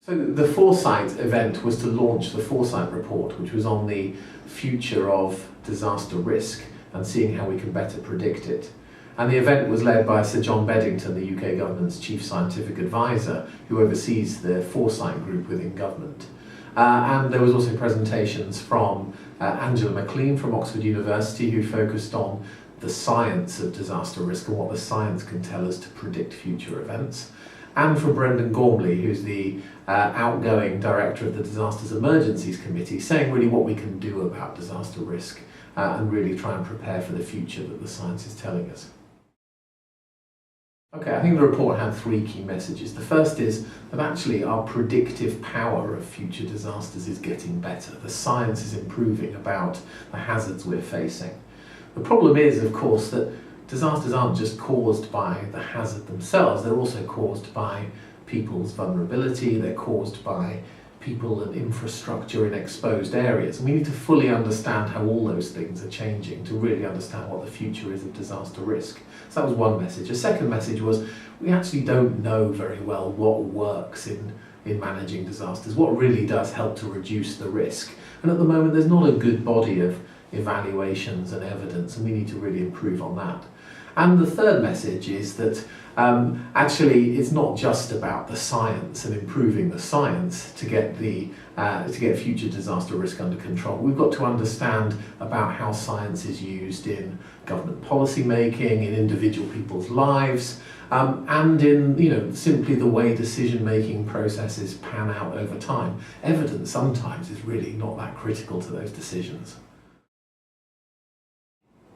So the Foresight event was to launch the Foresight report, which was on the future of disaster risk and seeing how we can better predict it. And the event was led by Sir John Beddington, the UK government's chief scientific advisor, who oversees the Foresight group within government. And there was also presentations from Angela McLean from Oxford University, who focused on the science of disaster risk and what the science can tell us to predict future events. And from Brendan Gormley, who's the outgoing director of the Disasters Emergencies Committee, saying really what we can do about disaster risk and really try and prepare for the future that the science is telling us. Okay, I think the report had three key messages. The first is that actually our predictive power of future disasters is getting better. The science is improving about the hazards we're facing. The problem is, of course, that disasters aren't just caused by the hazard themselves, they're also caused by people's vulnerability, they're caused by people and infrastructure in exposed areas. And we need to fully understand how all those things are changing to really understand what the future is of disaster risk. So that was one message. A second message was we actually don't know very well what works in managing disasters, what really does help to reduce the risk. And at the moment there's not a good body of evaluations and evidence, and we need to really improve on that. And the third message is that actually it's not just about the science and improving the science to get future disaster risk under control. We've got to understand about how science is used in government policy making, in individual people's lives, and in simply the way decision making processes pan out over time. Evidence sometimes is really not that critical to those decisions.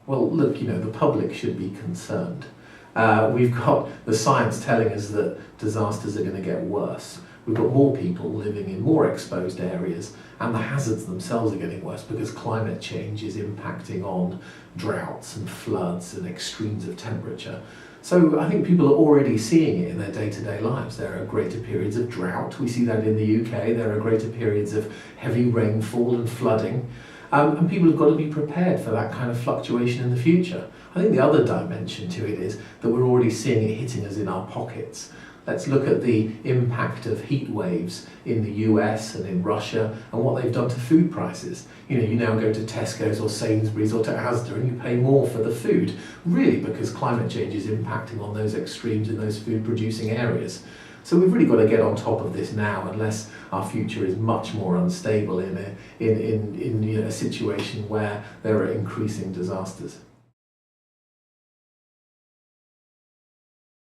Well, look, the public should be concerned. We've got the science telling us that disasters are going to get worse. We've got more people living in more exposed areas, and the hazards themselves are getting worse because climate change is impacting on droughts and floods and extremes of temperature. So I think people are already seeing it in their day-to-day lives. There are greater periods of drought. We see that in the UK. There are greater periods of heavy rainfall and flooding. And people have got to be prepared for that kind of fluctuation in the future. I think the other dimension to it is that we're already seeing it hitting us in our pockets. Let's look at the impact of heat waves in the US and in Russia and what they've done to food prices. You now go to Tesco's or Sainsbury's or to Asda and you pay more for the food, really because climate change is impacting on those extremes in those food producing areas. So we've really got to get on top of this now, unless our future is much more unstable in a situation where there are increasing disasters.